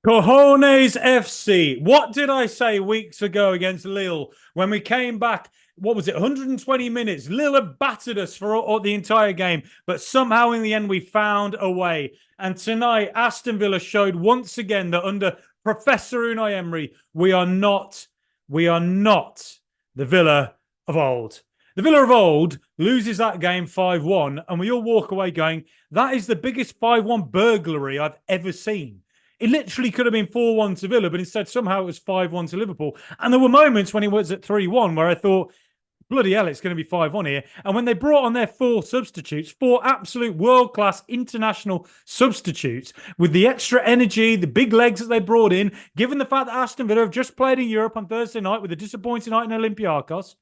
Cojones FC. What did I say weeks ago against Lille when we came back? What was it? 120 minutes. Lille had battered us for all the entire game, but somehow in the end we found a way. And tonight, Aston Villa showed once again that under Professor Unai Emery, we are not the Villa of old. The Villa of old loses that game 5-1, and we all walk away going, that is the biggest 5-1 burglary I've ever seen. It literally could have been 4-1 to Villa, but instead somehow it was 5-1 to Liverpool. And there were moments when it was at 3-1 where I thought, bloody hell, it's going to be 5-1 here. And when they brought on their four substitutes, four absolute world-class international substitutes, with the extra energy, the big legs that they brought in, given the fact that Aston Villa have just played in Europe on Thursday night with a disappointing night in Olympiacos,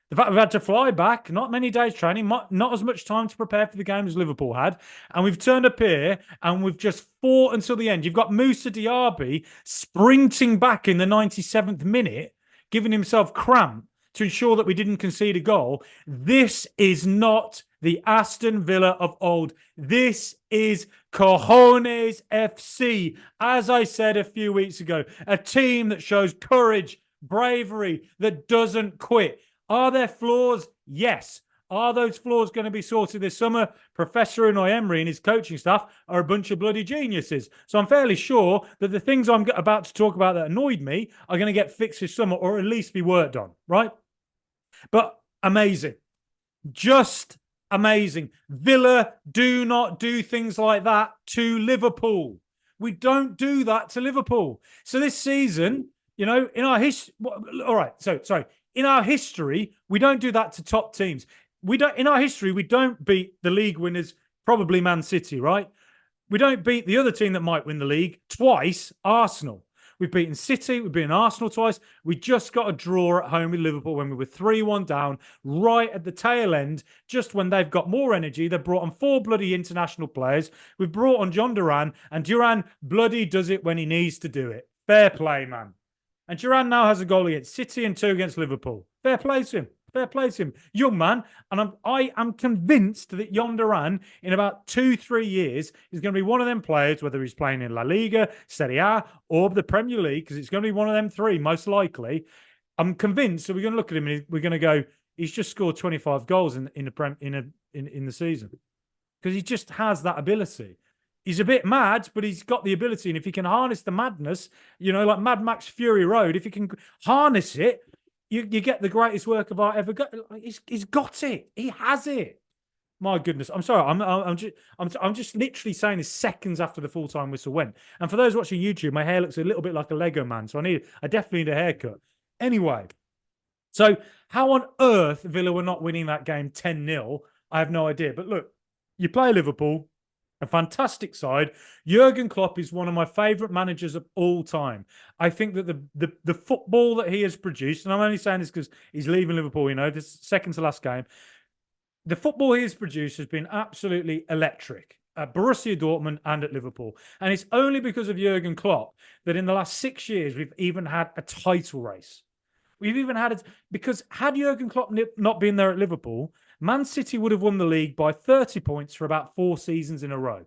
the fact we've had to fly back, not many days training, not as much time to prepare for the game as Liverpool had. And we've turned up here and we've just fought until the end. You've got Moussa Diaby sprinting back in the 97th minute, giving himself cramp to ensure that we didn't concede a goal. This is not the Aston Villa of old. This is Cojones FC. As I said a few weeks ago, a team that shows courage, bravery, that doesn't quit. Are there flaws? Yes. Are those flaws going to be sorted this summer? Professor Unai Emery and his coaching staff are a bunch of bloody geniuses. So I'm fairly sure that the things I'm about to talk about that annoyed me are going to get fixed this summer or at least be worked on, right? But amazing. Just amazing. Villa do not do things like that to Liverpool. We don't do that to Liverpool. So this season, in our history, all right, so sorry. In our history, we don't do that to top teams. In our history, we don't beat the league winners, probably Man City, right? We don't beat the other team that might win the league twice, Arsenal. We've beaten City, we've beaten Arsenal twice. We just got a draw at home with Liverpool when we were 3-1 down, right at the tail end, just when they've got more energy. They've brought on four bloody international players. We've brought on Jhon Durán, and Durán bloody does it when he needs to do it. Fair play, man. And Durán now has a goal against City and two against Liverpool. Fair play to him. Fair play to him. Young man. And I am convinced that Jhon Durán, in about 2-3 years, is going to be one of them players, whether he's playing in La Liga, Serie A, or the Premier League, because it's going to be one of them three, most likely. I'm convinced that we're going to look at him and we're going to go, he's just scored 25 goals in the season. Because he just has that ability. He's a bit mad, but he's got the ability. And if he can harness the madness, like Mad Max Fury Road, if he can harness it, you get the greatest work of art ever. He's got it. He has it. My goodness. I'm sorry. I'm just literally saying this seconds after the full-time whistle went. And for those watching YouTube, my hair looks a little bit like a Lego man. So I definitely need a haircut. Anyway, so how on earth Villa were not winning that game 10-0, I have no idea. But look, you play Liverpool, a fantastic side. Jurgen Klopp is one of my favourite managers of all time. I think that the football that he has produced, and I'm only saying this because he's leaving Liverpool, this second to last game. The football he has produced has been absolutely electric at Borussia Dortmund and at Liverpool. And it's only because of Jurgen Klopp that in the last 6 years we've even had a title race. We've even had it because had Jurgen Klopp not been there at Liverpool, Man City would have won the league by 30 points for about 4 seasons in a row.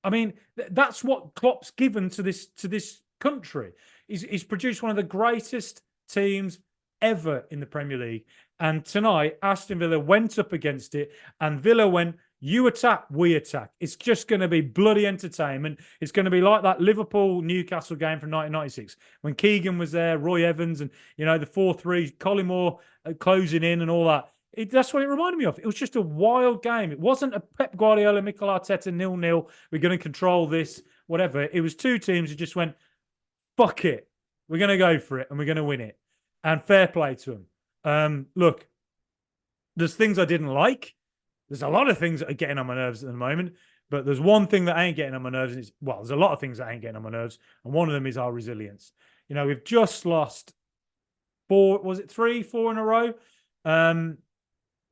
I mean, that's what Klopp's given to this country. He's produced one of the greatest teams ever in the Premier League. And tonight, Aston Villa went up against it, and Villa went, you attack, we attack. It's just going to be bloody entertainment. It's going to be like that Liverpool-Newcastle game from 1996 when Keegan was there, Roy Evans, and, the 4-3, Collymore closing in and all that. That's what it reminded me of. It was just a wild game. It wasn't a Pep Guardiola, Mikel Arteta 0-0. We're going to control this, whatever. It was two teams who just went, fuck it. We're going to go for it and we're going to win it. And fair play to them. Look, there's things I didn't like. There's a lot of things that are getting on my nerves at the moment, but there's one thing that ain't getting on my nerves. There's a lot of things that ain't getting on my nerves, and one of them is our resilience. We've just lost 4 in a row?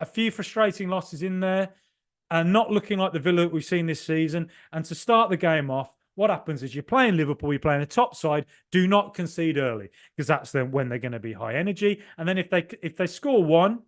A few frustrating losses in there, and not looking like the Villa that we've seen this season. And to start the game off, what happens is you're playing Liverpool, you're playing a top side. Do not concede early, because that's when they're going to be high energy. And then if they score one,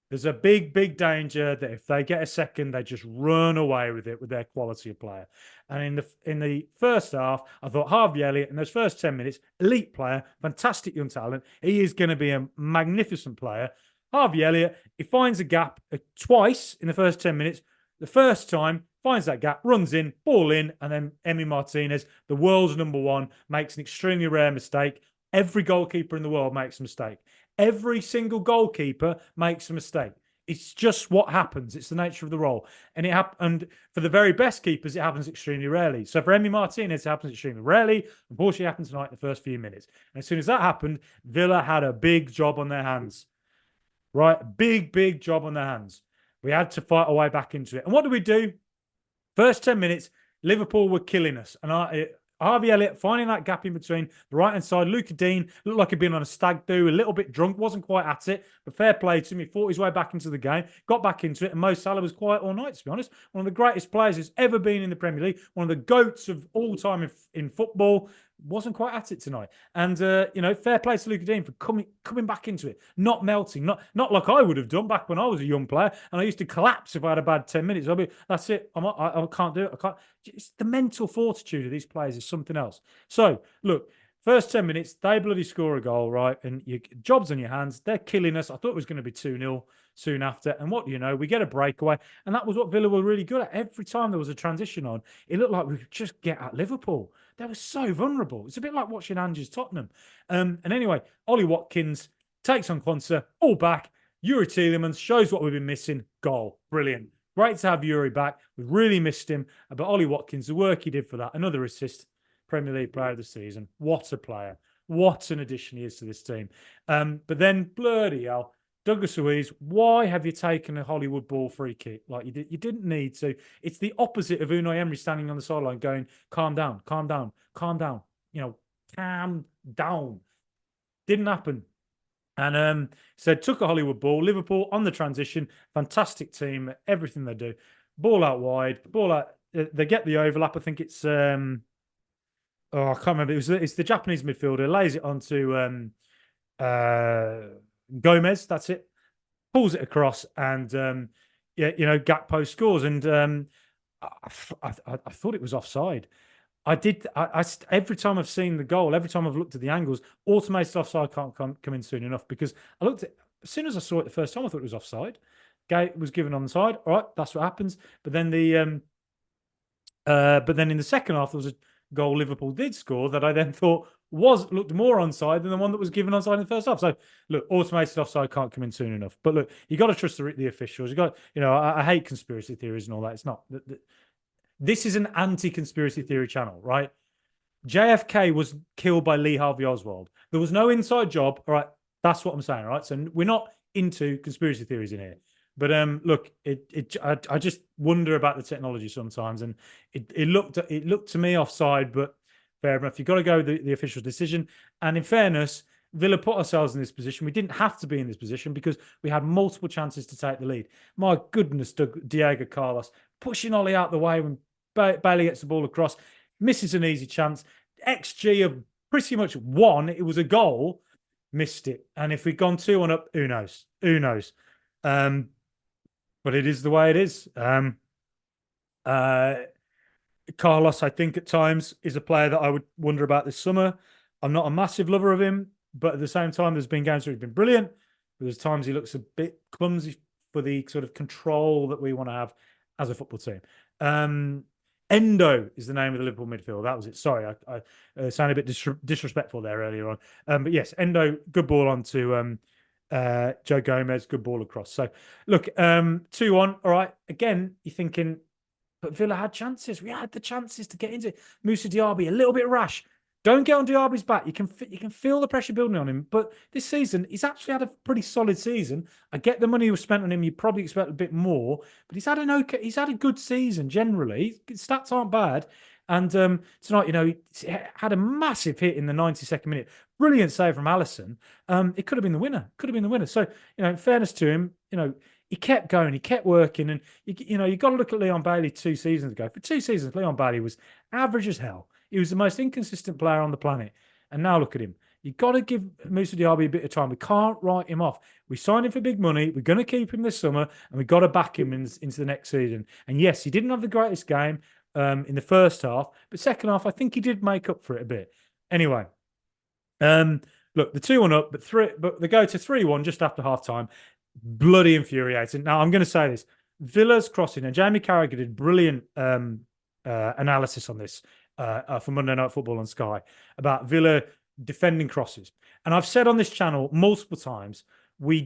There's a big, big danger that if they get a second, they just run away with it with their quality of player. And in the first half, I thought Harvey Elliott in those first 10 minutes, elite player, fantastic young talent. He is going to be a magnificent player. Harvey Elliott, he finds a gap twice in the first 10 minutes. The first time, finds that gap, runs in, ball in, and then Emi Martinez, the world's number one, makes an extremely rare mistake. Every goalkeeper in the world makes a mistake. Every single goalkeeper makes a mistake. It's just what happens. It's the nature of the role. And for the very best keepers, it happens extremely rarely. So for Emi Martinez, it happens extremely rarely. Unfortunately, it happened tonight in the first few minutes. And as soon as that happened, Villa had a big job on their hands. Right? Big, big job on their hands. We had to fight our way back into it. And what did we do? First 10 minutes, Liverpool were killing us. And Harvey Elliott finding that gap in between the right-hand side. Luca Dean looked like he'd been on a stag do, a little bit drunk, wasn't quite at it, but fair play to him. He fought his way back into the game, got back into it, and Mo Salah was quiet all night, to be honest. One of the greatest players who's ever been in the Premier League, one of the GOATs of all time in football, wasn't quite at it tonight. And, fair play to Luca Dean for coming back into it, not melting, not like I would have done back when I was a young player, and I used to collapse if I had a bad 10 minutes. I'd be, that's it, I can't do it, I can't. It's the mental fortitude of these players is something else. So, look, first 10 minutes, they bloody score a goal, right? And your job's on your hands. They're killing us. I thought it was going to be 2-0 soon after. And what do you know? We get a breakaway. And that was what Villa were really good at. Every time there was a transition on, it looked like we could just get at Liverpool. They were so vulnerable. It's a bit like watching Ange's Tottenham. And anyway, Ollie Watkins takes on Quansah, all back. Yuri Tielemans shows what we've been missing. Goal. Brilliant. Great to have Yuri back. We really missed him. But Ollie Watkins, the work he did for that, another assist, Premier League player of the season. What a player. What an addition he is to this team. But then, bloody hell, Douglas Luiz, why have you taken a Hollywood ball free kick? Like you didn't need to. It's the opposite of Unai Emery standing on the sideline going, calm down, calm down, calm down. Calm down. Didn't happen. And took a Hollywood ball. Liverpool on the transition. Fantastic team. Everything they do. Ball out wide. Ball out. They get the overlap. I think it's I can't remember. It's the Japanese midfielder. Lays it onto Gomez. That's it. Pulls it across, and Gakpo scores. And I thought it was offside. Every time I've seen the goal, every time I've looked at the angles, automated offside can't come in soon enough, because I looked at, as soon as I saw it the first time, I thought it was offside. Gate was given on the side. All right, that's what happens. But then in the second half, there was a goal Liverpool did score that I then thought looked more onside than the one that was given onside in the first half. So look, automated offside can't come in soon enough. But look, you got to trust the officials. You got, I hate conspiracy theories and all that. It's not. This is an anti-conspiracy theory channel, right? JFK was killed by Lee Harvey Oswald. There was no inside job. All right, that's what I'm saying, right? So we're not into conspiracy theories in here. But look, I just wonder about the technology sometimes, and it looked to me offside, but fair enough. You've got to go with the official decision. And in fairness, Villa put ourselves in this position. We didn't have to be in this position because we had multiple chances to take the lead. My goodness, Diego Carlos pushing Ollie out the way when Bailey gets the ball across, misses an easy chance. XG of pretty much 1. It was a goal, missed it. And if we'd gone 2-1 up, who knows? Who knows? But it is the way it is. Carlos, I think at times, is a player that I would wonder about this summer. I'm not a massive lover of him, but at the same time, there's been games where he's been brilliant. There's times he looks a bit clumsy for the sort of control that we want to have as a football team. Endo is the name of the Liverpool midfield. That was it. Sorry, I sounded a bit disrespectful there earlier on. But yes, Endo, good ball on to Joe Gomez, good ball across. So look, 2-1. All right. Again, you're thinking, but Villa had chances. We had the chances to get into it. Moussa Diaby, a little bit rash. Don't get on Diaby's back. You can feel the pressure building on him. But this season, he's actually had a pretty solid season. I get the money was spent on him. You probably expect a bit more, but he's had a good season generally. His stats aren't bad. And tonight, he had a massive hit in the 92nd minute. Brilliant save from Alisson. It could have been the winner. So, in fairness to him, he kept going. He kept working. And, you got to look at Leon Bailey 2 seasons ago. For 2 seasons, Leon Bailey was average as hell. He was the most inconsistent player on the planet. And now look at him. You've got to give Moussa Diaby a bit of time. We can't write him off. We signed him for big money. We're going to keep him this summer, and we've got to back him into the next season. And yes, he didn't have the greatest game in the first half, but second half, I think he did make up for it a bit. Anyway, look, the 2-1 up, but they go to 3-1 just after half time. Bloody infuriating. Now, I'm going to say this. Villa's crossing, and Jamie Carragher did brilliant analysis on this for Monday Night Football on Sky about Villa defending crosses. And I've said on this channel multiple times, we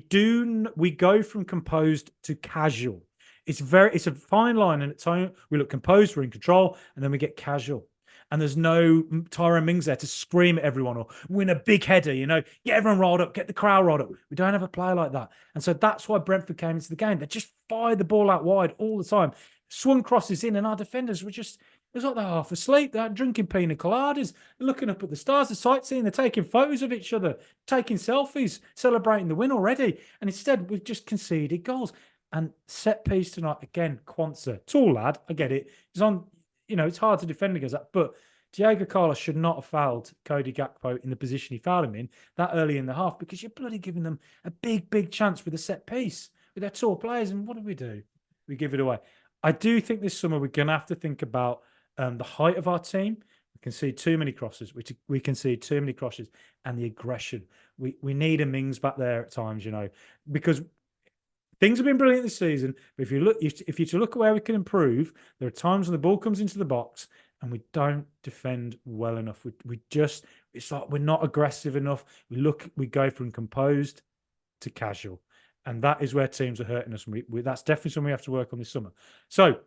go from composed to casual. It's a fine line, and at times we look composed, we're in control, and then we get casual. And there's no Tyrone Mings there to scream at everyone or win a big header, get everyone rolled up, get the crowd rolled up. We don't have a player like that. And so that's why Brentford came into the game. They just fired the ball out wide all the time, swung crosses in, and our defenders were just, it was like they're half asleep. They're drinking pina coladas, looking up at the stars, the sightseeing. They're taking photos of each other, taking selfies, celebrating the win already. And instead, we've just conceded goals. And set piece tonight, again, Quansah. Tall lad, I get it. He's on, it's hard to defend against that. But Diego Carlos should not have fouled Cody Gakpo in the position he fouled him in that early in the half, because you're bloody giving them a big, big chance with a set piece with their tall players. And what do? We give it away. I do think this summer we're going to have to think about the height of our team. We can see too many crosses. We can see too many crosses, and the aggression. We need a Mings back there at times, because things have been brilliant this season. But if you to look at where we can improve, there are times when the ball comes into the box and we don't defend well enough. It's like we're not aggressive enough. We go from composed to casual, and that is where teams are hurting us. That's definitely something we have to work on this summer. So,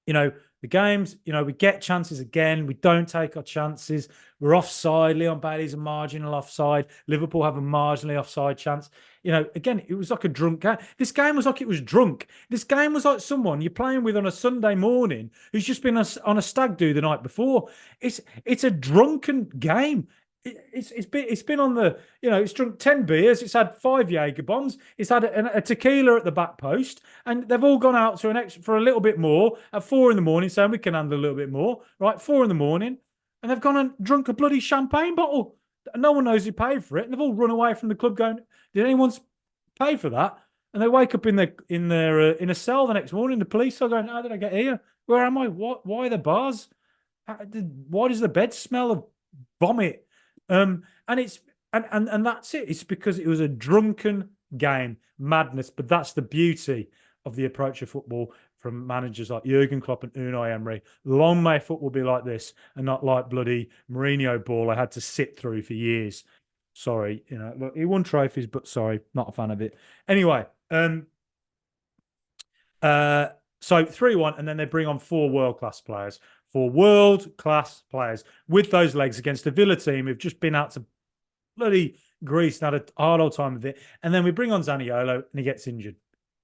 the games, we get chances again. We don't take our chances. We're offside. Leon Bailey's a marginal offside. Liverpool have a marginally offside chance. Again, it was like a drunk game. This game was like it was drunk. This game was like someone you're playing with on a Sunday morning who's just been on a stag do the night before. It's a drunken game. It's been on the, it's drunk 10 beers. It's had 5 Jaeger bombs. It's had a tequila at the back post, and they've all gone out for a little bit more at 4 a.m, saying we can handle a little bit more, right? 4 a.m, and they've gone and drunk a bloody champagne bottle. No one knows who paid for it, and they've all run away from the club going, did anyone pay for that? And they wake up in a cell the next morning. The police are going, how did I get here? Where am I? Why are the bars? Why does the bed smell of vomit? And that's it. It's because it was a drunken game, madness. But that's the beauty of the approach of football from managers like Jurgen Klopp and Unai Emery. Long may football be like this, and not like bloody Mourinho ball I had to sit through for years. Sorry, look, he won trophies, but sorry, not a fan of it. Anyway, so 3-1, and then they bring on 4 world-class players. 4 world-class players with those legs against a Villa team who've just been out to bloody Greece and had a hard old time with it. And then we bring on Zaniolo, and he gets injured.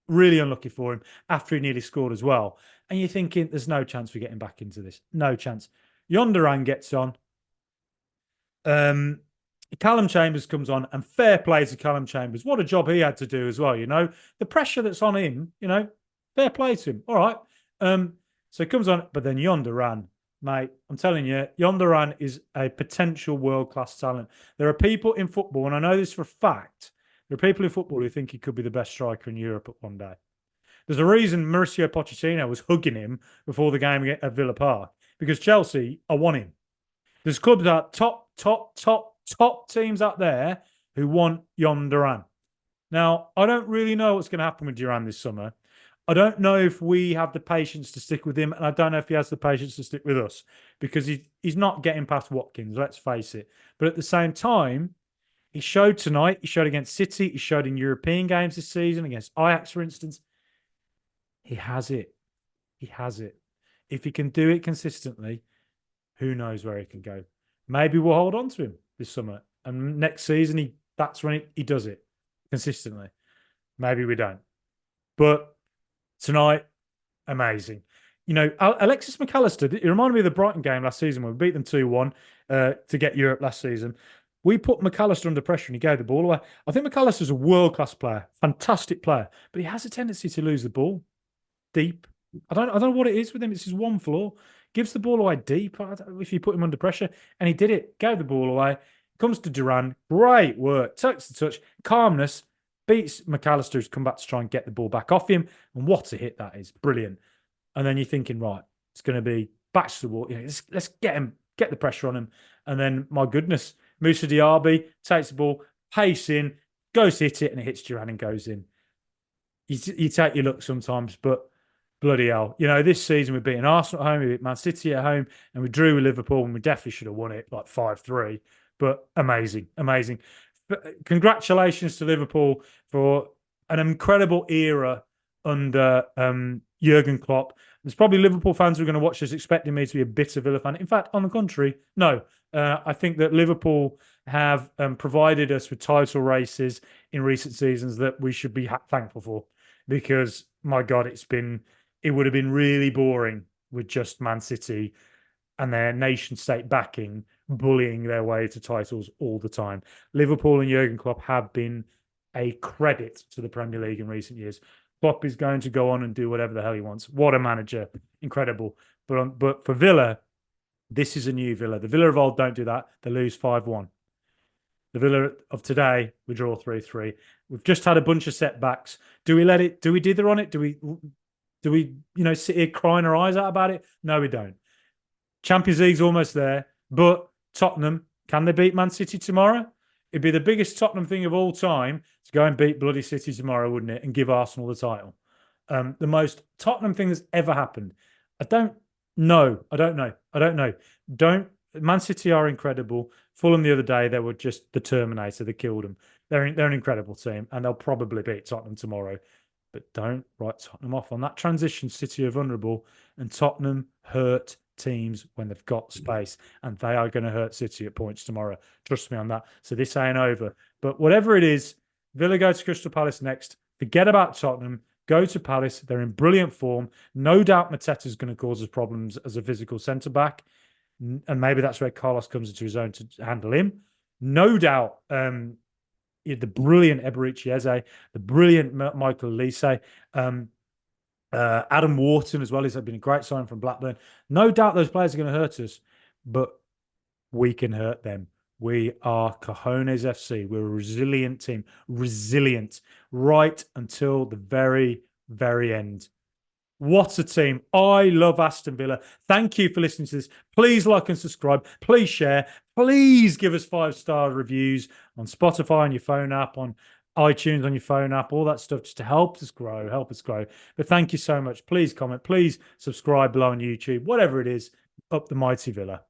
Really unlucky for him after he nearly scored as well. And you're thinking, there's no chance we're getting back into this. No chance. Jhon Durán gets on. Callum Chambers comes on, and fair play to Callum Chambers. What a job he had to do as well, The pressure that's on him, fair play to him. All right. So it comes on, but then Jhon Durán, mate, I'm telling you, Jhon Durán is a potential world-class talent. There are people in football, and I know this for a fact, there are people in football who think he could be the best striker in Europe at one day. There's a reason Mauricio Pochettino was hugging him before the game at Villa Park, because Chelsea are want him. There's clubs that top teams out there who want Jhon Durán. Now, I don't really know what's going to happen with Durán this summer. I don't know if we have the patience to stick with him, and I don't know if he has the patience to stick with us, because he's not getting past Watkins, let's face it. But at the same time, he showed tonight, he showed against City, he showed in European games this season, against Ajax, for instance. He has it. He has it. If he can do it consistently, who knows where he can go. Maybe we'll hold on to him this summer, and next season, that's when he does it consistently. Maybe we don't. But tonight, amazing. Alexis McAllister, it reminded me of the Brighton game last season when we beat them 2-1 to get Europe last season. We put McAllister under pressure and he gave the ball away. I think McAllister's a world-class player, fantastic player, but he has a tendency to lose the ball deep. I don't know what it is with him. It's his one flaw. Gives the ball away deep if you put him under pressure. And he did it, gave the ball away. Comes to Duran, great work, takes the touch, calmness, beats McAllister, who's come back to try and get the ball back off him. And what a hit that is. Brilliant. And then you're thinking, right, it's going to be back to the wall. You know, let's get him, get the pressure on him. And then, my goodness, Moussa Diaby takes the ball, pace in, goes to hit it, and it hits Duran and goes in. You take your luck sometimes, but bloody hell. You know, this season we've beaten Arsenal at home, we beat Man City at home, and we drew with Liverpool, and we definitely should have won it like 5-3. But amazing, amazing. But congratulations to Liverpool for an incredible era under Jurgen Klopp. There's probably Liverpool fans who are going to watch this expecting me to be a bitter Villa fan. In fact, on the contrary, no. I think that Liverpool have provided us with title races in recent seasons that we should be thankful for, because, my God, it would have been really boring with just Man City and their nation state backing bullying their way to titles all the time. Liverpool and Jurgen Klopp have been a credit to the Premier League in recent years. Klopp is going to go on and do whatever the hell he wants. What a manager. Incredible. But for Villa, this is a new Villa. The Villa of old don't do that. They lose 5-1. The Villa of today, we draw 3-3. We've just had a bunch of setbacks. Do we dither on it? Do we sit here crying our eyes out about it? No, we don't. Champions League's almost there, but Tottenham, can they beat Man City tomorrow? It'd be the biggest Tottenham thing of all time to go and beat bloody City tomorrow, wouldn't it? And give Arsenal the title. The most Tottenham thing that's ever happened. I don't know. Man City are incredible. Fulham the other day, they were just the Terminator that killed them. They're an incredible team, and they'll probably beat Tottenham tomorrow. But don't write Tottenham off. On that transition, City are vulnerable, and Tottenham hurt teams when they've got space, and they are going to hurt City at points tomorrow. Trust me on that. So this ain't over. But whatever it is, Villa go to Crystal Palace next. Forget about Tottenham. Go to Palace. They're in brilliant form. No doubt Mateta's going to cause us problems as a physical centre-back. And maybe that's where Carlos comes into his own to handle him. No doubt the brilliant Eberechi Eze, the brilliant Michael Elise, Adam Wharton as well. He's been a great sign from Blackburn. No doubt those players are going to hurt us, but we can hurt them. We are Cojones FC. We're a resilient team. Resilient right until the very, very end. What a team. I love Aston Villa. Thank you for listening to this. Please like and subscribe. Please share. Please give us 5-star reviews on Spotify on your phone app, on iTunes on your phone app, all that stuff, just to help us grow. But thank you so much. Please comment. Please subscribe below on YouTube. Whatever it is, up the mighty Villa.